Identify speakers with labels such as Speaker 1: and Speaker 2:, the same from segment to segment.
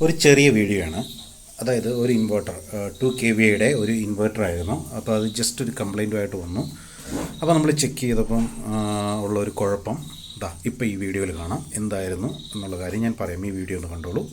Speaker 1: ഒരു ചെറിയ വീഡിയോ ആണ്. അതായത് ഒരു ഇൻവെർട്ടർ 2 kVയുടെ ഒരു ഇൻവെർട്ടർ ആയിരുന്നു. അപ്പോൾ അത് ജസ്റ്റ് ഒരു കംപ്ലൈൻറ്റുമായിട്ട് വന്നു. അപ്പോൾ നമ്മൾ ചെക്ക് ചെയ്തപ്പം ഉള്ളൊരു കുഴപ്പം ഇപ്പോൾ ഈ വീഡിയോയിൽ കാണാം. എന്തായിരുന്നു എന്നുള്ള കാര്യം ഞാൻ പറയാം. ഈ വീഡിയോ ഒന്ന് കണ്ടോളൂ.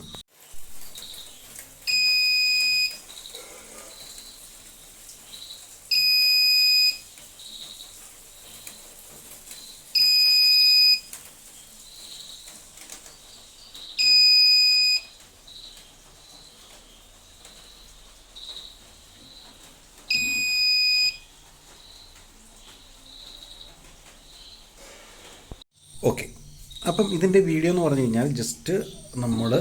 Speaker 1: ഓക്കെ, അപ്പം ഇതിൻ്റെ വീഡിയോ എന്ന് പറഞ്ഞു കഴിഞ്ഞാൽ ജസ്റ്റ് നമ്മൾ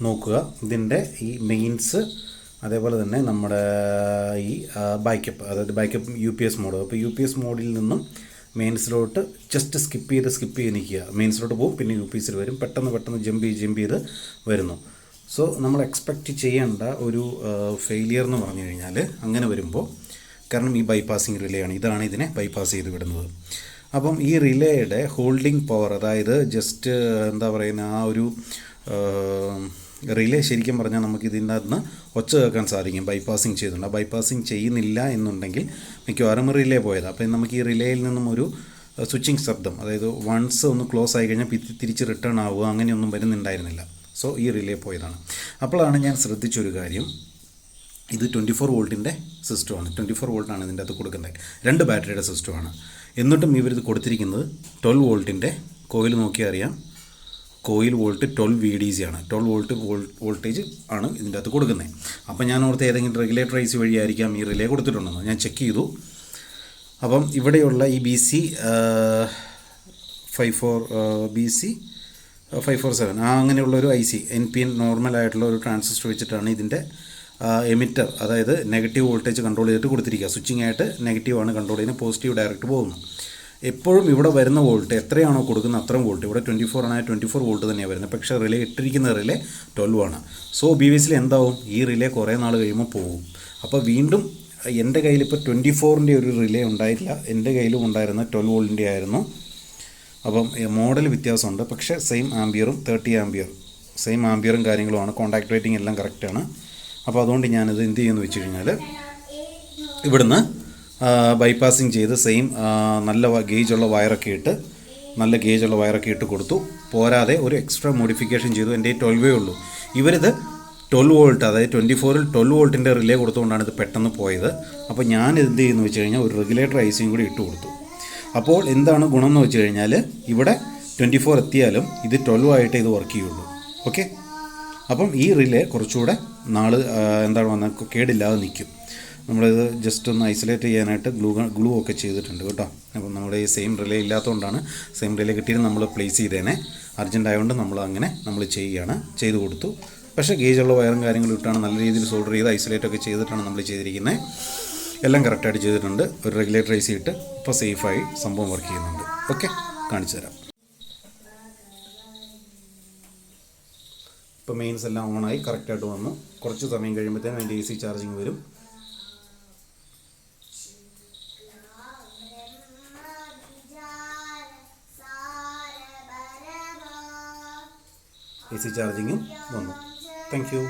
Speaker 1: നോക്കുക. ഇതിൻ്റെ ഈ മെയിൻസ്, അതേപോലെ തന്നെ നമ്മുടെ ഈ ബാക്കപ്പ്, അതായത് ബാക്കപ്പ് UPS മോഡ്. അപ്പോൾ UPS മോഡിൽ നിന്നും മെയിൻസിലോട്ട് ജസ്റ്റ് സ്കിപ്പ് ചെയ്ത് നിൽക്കുക. മെയിൻസിലോട്ട് പോകും, പിന്നെ UPSൽ വരും. പെട്ടെന്ന് ജമ്പ് ചെയ്ത് വരുന്നു. സോ നമ്മൾ എക്സ്പെക്റ്റ് ചെയ്യേണ്ട ഒരു ഫെയിലിയർ എന്ന് പറഞ്ഞു കഴിഞ്ഞാൽ അങ്ങനെ വരുമ്പോൾ, കാരണം ഈ ബൈപ്പാസിങ് റിലേ ആണ്, ഇതാണ് ഇതിനെ ബൈപ്പാസ് ചെയ്ത് വിടുന്നത്. അപ്പം ഈ റിലേയുടെ ഹോൾഡിംഗ് പവർ, അതായത് ജസ്റ്റ് ആ ഒരു റിലേ ശരിക്കും പറഞ്ഞാൽ നമുക്ക് ഇതിൻ്റെ അകത്ത് ഒച്ച കേൾക്കാൻ സാധിക്കും. ബൈപ്പാസിങ് ചെയ്തിട്ടുണ്ട്. ബൈപ്പാസിങ് ചെയ്യുന്നില്ല എന്നുണ്ടെങ്കിൽ മിക്കവാറും റിലേ പോയത്. അപ്പം നമുക്ക് ഈ റിലേയിൽ നിന്നും ഒരു സ്വിച്ചിങ് ശബ്ദം, അതായത് വൺസ് ഒന്ന് ക്ലോസ് ആയി കഴിഞ്ഞാൽ തിരിച്ച് റിട്ടേൺ ആവുക, അങ്ങനെയൊന്നും വരുന്നുണ്ടായിരുന്നില്ല. സോ ഈ റിലേ പോയതാണ്. അപ്പോഴാണ് ഞാൻ ശ്രദ്ധിച്ചൊരു കാര്യം, ഇത് 24 വോൾട്ടിൻ്റെ സിസ്റ്റമാണ്. 24 വോൾട്ടാണ് ഇതിൻ്റെ അകത്ത് കൊടുക്കുന്നത്. 2 ബാറ്ററിയുടെ സിസ്റ്റമാണ്. എന്നിട്ടും ഇവരിത് കൊടുത്തിരിക്കുന്നത് 12 വോൾട്ടിൻ്റെ കോയിൽ നോക്കിയാൽ അറിയാം. കോയിൽ വോൾട്ട് 12 VDC ആണ്. 12 വോൾട്ട് വോൾട്ടേജ് ആണ് ഇതിൻ്റെ അകത്ത് കൊടുക്കുന്നത്. അപ്പോൾ ഞാൻ ഓർത്ത് ഏതെങ്കിലും റെഗുലേറ്റർ IC വഴിയായിരിക്കാം ഈ റിലേ കൊടുത്തിട്ടുണ്ടെന്ന് ഞാൻ ചെക്ക് ചെയ്തു. അപ്പം ഇവിടെയുള്ള ഈ BC 547 അങ്ങനെയുള്ളൊരു IC NPN നോർമലായിട്ടുള്ള ഒരു ട്രാൻസിസ്റ്റർ വെച്ചിട്ടാണ് ഇതിൻ്റെ എമിറ്റർ, അതായത് നെഗറ്റീവ് വോൾട്ടേജ് കൺട്രോൾ ചെയ്തിട്ട് കൊടുത്തിരിക്കുക. സ്വിച്ചിങ് ആയിട്ട് നെഗറ്റീവാണ് കൺട്രോൾ ചെയ്യുന്നത്, പോസിറ്റീവ് ഡയറക്റ്റ് പോകുന്നു. എപ്പോഴും ഇവിടെ വരുന്ന വോൾട്ട് എത്രയാണോ കൊടുക്കുന്നത് അത്രയും വോൾട്ട്, ഇവിടെ 24 ആണെങ്കിൽ 24 വോൾട്ട് തന്നെയാണ് വരുന്നത്. പക്ഷേ റിലേ ഇട്ടിരിക്കുന്ന റിലേ 12 ആണ്. സോ BVSൽ എന്താവും, ഈ റിലേ കുറേ നാൾ കഴിയുമ്പോൾ പോകും. അപ്പോൾ വീണ്ടും എൻ്റെ കയ്യിലിപ്പോൾ 24ൻ്റെ ഒരു റിലേ ഉണ്ടായിട്ടില്ല, എൻ്റെ കയ്യിലും ഉണ്ടായിരുന്ന 12 വോൾട്ടിൻ്റെ ആയിരുന്നു. അപ്പം മോഡൽ വ്യത്യാസമുണ്ട്, പക്ഷേ സെയിം ആംബിയറും 30 ആംബിയർ സെയിം ആംബിയറും കാര്യങ്ങളുമാണ്. കോൺടാക്ട് റേറ്റിംഗ് എല്ലാം കറക്റ്റാണ്. അപ്പോൾ അതുകൊണ്ട് ഞാനത് എന്ത് ചെയ്യുമെന്ന് വെച്ച് കഴിഞ്ഞാൽ, ഇവിടുന്ന് ബൈപ്പാസിങ് ചെയ്ത് സെയിം നല്ല ഗേജുള്ള വയറൊക്കെ ഇട്ട് കൊടുത്തു. പോരാതെ ഒരു എക്സ്ട്രാ മോഡിഫിക്കേഷൻ ചെയ്തു. എൻ്റെ 12 ഉള്ളൂ. ഇവരിത് 12 വോൾട്ട്, അതായത് 24ൽ 12 വോൾട്ടിൻ്റെ റിലേ കൊടുത്തുകൊണ്ടാണ് ഇത് പെട്ടെന്ന് പോയത്. അപ്പോൾ ഞാൻ എന്ത് ചെയ്യുന്നു വെച്ച് കഴിഞ്ഞാൽ ഒരു റെഗുലേറ്റർ ICയും കൂടി ഇട്ട് കൊടുത്തു. അപ്പോൾ എന്താണ് ഗുണം എന്ന് വെച്ച് കഴിഞ്ഞാൽ, ഇവിടെ 24 എത്തിയാലും ഇത് 12 ആയിട്ട് ഇത് വർക്ക് ചെയ്യുള്ളൂ. ഓക്കെ, അപ്പം ഈ റിലേ കുറച്ചുകൂടെ കേടില്ലാതെ നിൽക്കും. നമ്മളിത് ജസ്റ്റ് ഒന്ന് ഐസൊലേറ്റ് ചെയ്യാനായിട്ട് ഗ്ലൂ ഒക്കെ ചെയ്തിട്ടുണ്ട് കേട്ടോ. അപ്പം നമ്മുടെ ഈ സെയിം റിലേ ഇല്ലാത്തതുകൊണ്ടാണ്. സെയിം റിലേ കിട്ടിയിട്ട് നമ്മൾ പ്ലേസ് ചെയ്തേനെ. അർജൻറ്റ് ആയതുകൊണ്ട് നമ്മൾ ചെയ്ത് കൊടുത്തു. പക്ഷേ ഗേജുള്ള വയറും കാര്യങ്ങളും ഇട്ടാണ് നല്ല രീതിയിൽ സോൾഡർ ചെയ്ത് ഐസൊലേറ്റ് ഒക്കെ ചെയ്തിട്ടാണ് നമ്മൾ ചെയ്തിരിക്കുന്നത്. എല്ലാം കറക്റ്റായിട്ട് ചെയ്തിട്ടുണ്ട്. ഒരു റെഗുലേറ്റർ IC ഇട്ട് ഇപ്പോൾ സേഫായി സംഭവം വർക്ക് ചെയ്യുന്നുണ്ട്. ഓക്കെ, കാണിച്ചു തരാം. ഇപ്പോൾ മെയിൻസ് എല്ലാം ഓണായി കറക്റ്റായിട്ട് വന്നു. കുറച്ച് സമയം കഴിയുമ്പോഴത്തേനും അതിൻ്റെ AC ചാർജിങ് വരും. AC ചാർജിങ്ങും വന്നു. Thank you.